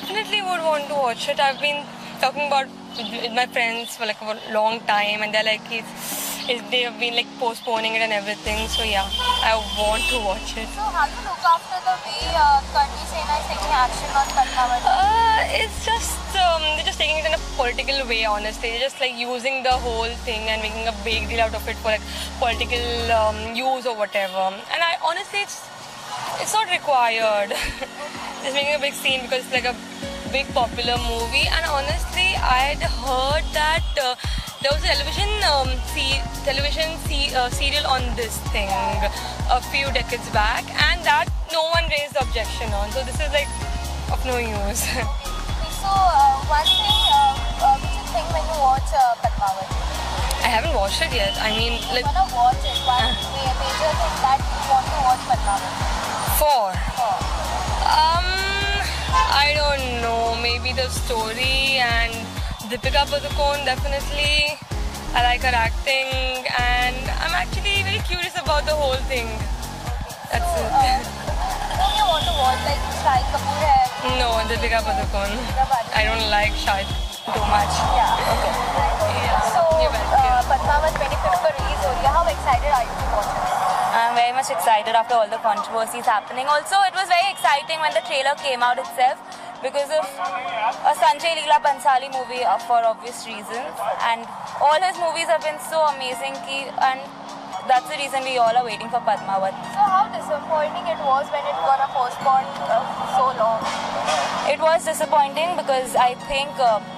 definitely would want to watch it. I've been talking about with my friends for like a long time, and they're like, they have been like postponing it and everything. So yeah, I want to watch it. So how do you look after the way Karni Sena is taking action on Padmavati? It's just they're just taking it in a political way. Honestly, they're just like using the whole thing and making a big deal out of it for like political use or whatever. And I honestly, it's not required. Just making a big scene because it's like a big popular movie. And honestly, I had heard that there was a serial on this thing a few decades back, and that no one raised objection on. So this is like of no use. So one thing which you think when you watch Padmavati? I haven't watched it yet. I mean, like. You wanna watch it? One major thing that you want to watch Padmavati? I don't know. Maybe the story and Deepika Padukone, definitely. I like her acting, and I'm actually very curious about the whole thing. That's it. Who you want to watch? Like Shahid Kapoor hai? No, Deepika Padukone. I don't like Shahid too much. Yeah. Okay. Yeah. So You're welcome. Padmavati 25th को release हो रही है. How excited are you to watch it? I'm very much excited after all the controversies happening. Also, it was very exciting when the trailer came out itself because of a Sanjay Leela Bhansali movie for obvious reasons. And all his movies have been so amazing, and that's the reason we all are waiting for Padmavati. So how disappointing it was when it got postponed so long? It was disappointing because I think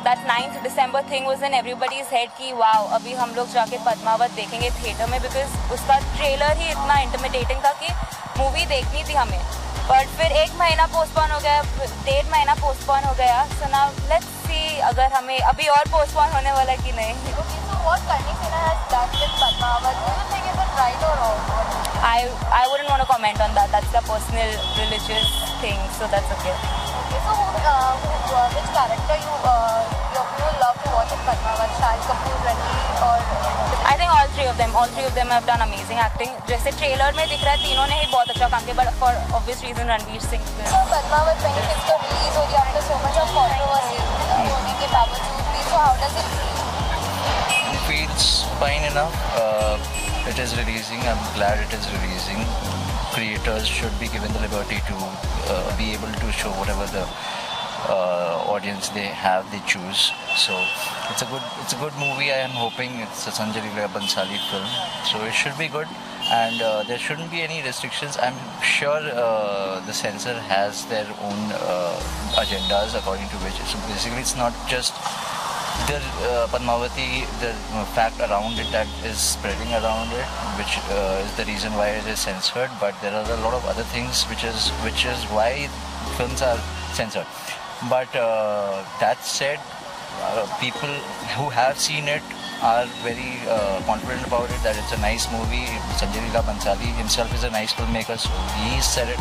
that 9th December thing was in everybody's head कि wow, अभी हम लोग जाके पद्मावत देखेंगे theatre में, because उसका trailer ही इतना intimidating था कि मूवी देखनी थी हमें. बट फिर 1 महीना पोस्टपोन हो गया, 1.5 महीना पोस्टपोन हो गया. सो नाउ लेट्स सी अगर हमें अभी और पोस्टपोन होने वाला कि नहीं. Okay, so what Karni Sena has done with Padmavati, do you think is it right or wrong? I wouldn't want to comment on that. That's the personal religious thing, so that's okay. Okay, so which character you love to watch in Padmavati? Shahid Kapoor, Ranveer, or? I think all three of them have done amazing acting. जैसे trailer में दिख रहा है तीनों ने ही बहुत अच्छा काम किया, but for obvious reason Ranveer Singh. So Padmavati 25th को release हो रही है after so much of controversy होने के बावजूद भी. So how does it feel? It feels fine enough. It is releasing. I'm glad it is releasing. Creators should be given the liberty to be able to show whatever the audience they choose. So it's a good movie. I am hoping it's a Sanjay Leela Bhansali film, so it should be good, and there shouldn't be any restrictions. I'm sure the censor has their own agendas according to which. So basically, it's not just the Padmavati, the fact around it that is spreading around it, which is the reason why it is censored. But there are a lot of other things which is why films are censored. But that said, people who have seen it are very confident about it, that it's a nice movie. Sanjay Leela Bhansali himself is a nice filmmaker, so he said it.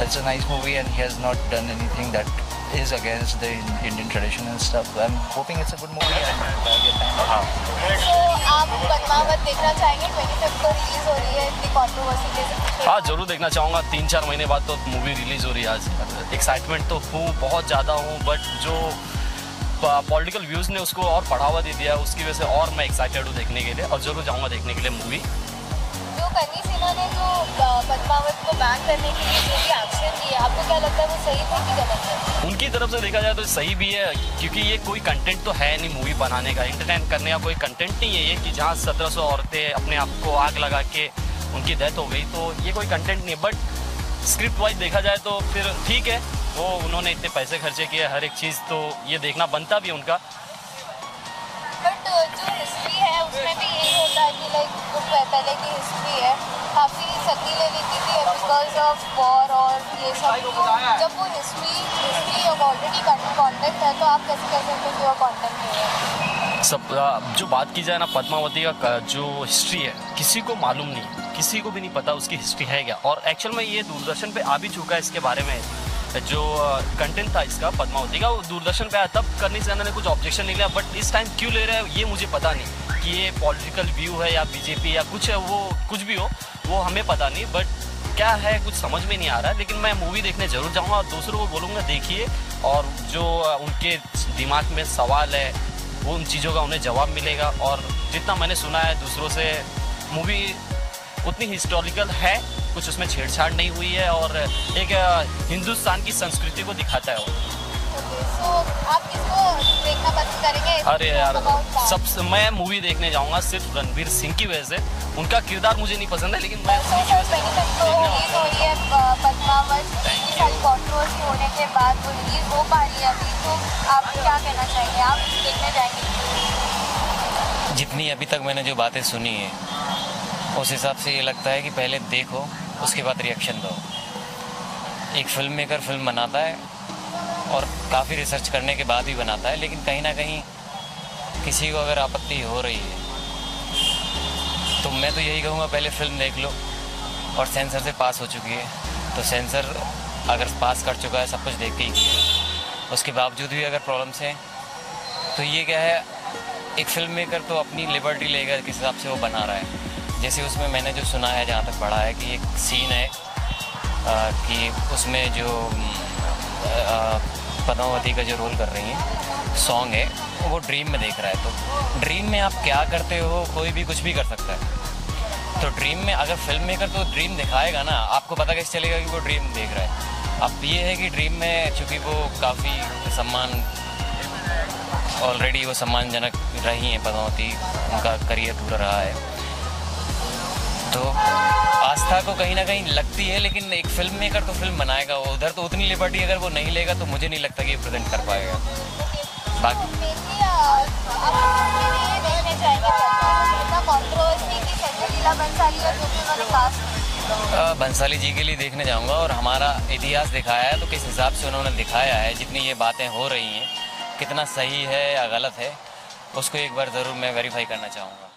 It's a nice movie, and he has not done anything that is against the Indian tradition and stuff. I'm hoping it's a good movie, and I'll get time. So आप पद्मावत देखना चाहेंगे? 25th को release हो रही है, इतनी controversy के साथ. हाँ, जरूर देखना चाहूँगा. 3-4 महीने बाद तो मूवी रिलीज हो रही है आज. एक्साइटमेंट तो हूँ, बहुत ज़्यादा हूँ, बट जो पॉलिटिकल व्यूज़ ने उसको और बढ़ावा दे दिया, उसकी वजह से और मैं एक्साइटेड हूँ देखने के लिए, और ज़रूर जाऊँगा देखने के लिए मूवी. जो करनी सेना ने जो पद्मावत को बैन करने के लिए जो भी एक्शन लिए, आपको क्या लगता है वो सही था कि गलत है? उनकी तरफ से देखा जाए तो सही भी है, क्योंकि ये कोई कंटेंट तो है नहीं मूवी बनाने का, एंटरटेन करने का कोई कंटेंट नहीं है ये, कि जहाँ 1700 औरतें अपने आप को आग लगा के उनकी डेथ हो गई, तो ये कोई कंटेंट नहीं है. बट स्क्रिप्ट वाइज देखा जाए तो फिर ठीक है, वो उन्होंने इतने पैसे खर्चे किए, हर एक चीज़ तो ये देखना बनता भी है उनका. बट जो हिस्ट्री है उसमें भी यही होता है कि लाइक जो पहले की हिस्ट्री है काफ़ी सती ले लेती थी बिकॉज ऑफ वॉर और ये सब. तो जब वो हिस्ट्री ऑलरेडी कॉन्टेंट है, तो आप कैसे कह सकते हो कि वो कॉन्टेंट है? सब जो बात की जाए ना, पद्मावती का जो हिस्ट्री है किसी को मालूम नहीं, किसी को भी नहीं पता उसकी हिस्ट्री है क्या. और एक्चुअल में ये दूरदर्शन पे आ भी चुका है इसके बारे में, जो कंटेंट था इसका पद्मावती का, वो दूरदर्शन पे आया, तब करनी सेना ने कुछ ऑब्जेक्शन नहीं लिया. बट इस टाइम क्यों ले रहे हैं ये मुझे पता नहीं, कि ये पॉलिटिकल व्यू है या बीजेपी या कुछ है, वो कुछ भी हो वो हमें पता नहीं. बट क्या है कुछ समझ में नहीं आ रहा है, लेकिन मैं मूवी देखने जरूर जाऊँगा और दूसरों को बोलूँगा देखिए, और जो उनके दिमाग में सवाल है वो उन चीज़ों का उन्हें जवाब मिलेगा। और जितना मैंने सुना है दूसरों से, मूवी उतनी हिस्टोरिकल है, कुछ उसमें छेड़छाड़ नहीं हुई है और एक हिंदुस्तान की संस्कृति को दिखाता है वो। तो आप किसको देखना पसंद करेंगे? अरे यार मैं मूवी देखने जाऊंगा सिर्फ रणवीर सिंह की वजह से। उनका किरदार मुझे नहीं पसंद है, लेकिन मैं उन्हीं की वजह से पद्मावत इतनी सारी कंट्रोवर्सी होने के बाद वो रिलीज हो पा रही है अभी, तो आप क्या कहना चाहेंगे? आप देखने जाएंगे? जितनी अभी तक मैंने जो बातें सुनी है उस हिसाब से ये लगता है कि पहले देखो उसके बाद रिएक्शन दो। एक फिल्म मेकर फिल्म बनाता है और काफ़ी रिसर्च करने के बाद ही बनाता है, लेकिन कहीं ना कहीं किसी को अगर आपत्ति हो रही है तो मैं तो यही कहूँगा पहले फिल्म देख लो। और सेंसर से पास हो चुकी है तो सेंसर अगर पास कर चुका है, सब कुछ देख के ही किया है, उसके बावजूद भी अगर प्रॉब्लम्स हैं तो ये क्या है, एक फिल्म मेकर तो अपनी लिबर्टी लेगा किस हिसाब से वो बना रहा है। जैसे उसमें मैंने जो सुना है, जहाँ तक पढ़ा है कि एक सीन है कि उसमें जो पद्मावती का जो रोल कर रही हैं, सॉन्ग है वो ड्रीम में देख रहा है। तो ड्रीम में आप क्या करते हो, कोई भी कुछ भी कर सकता है। तो ड्रीम में अगर फिल्म मेकर तो ड्रीम दिखाएगा ना, आपको पता कैसे चलेगा कि वो ड्रीम देख रहा है। अब ये है कि ड्रीम में चूँकि वो काफ़ी सम्मान, ऑलरेडी वो सम्मानजनक रही हैं पद्मावती, उनका करियर पूरा रहा है, तो आस्था को कहीं ना कहीं लगती है। लेकिन एक फिल्म मेकर तो फिल्म बनाएगा, वो उधर तो उतनी लिबर्टी अगर वो नहीं लेगा तो मुझे नहीं लगता कि ये प्रेजेंट कर पाएगा। बाकी बंसाली जी के लिए देखने जाऊंगा, और हमारा इतिहास दिखाया है तो किस हिसाब से उन्होंने दिखाया है, जितनी ये बातें हो रही हैं कितना सही है या गलत है, उसको एक बार ज़रूर मैं वेरीफाई करना चाहूँगा।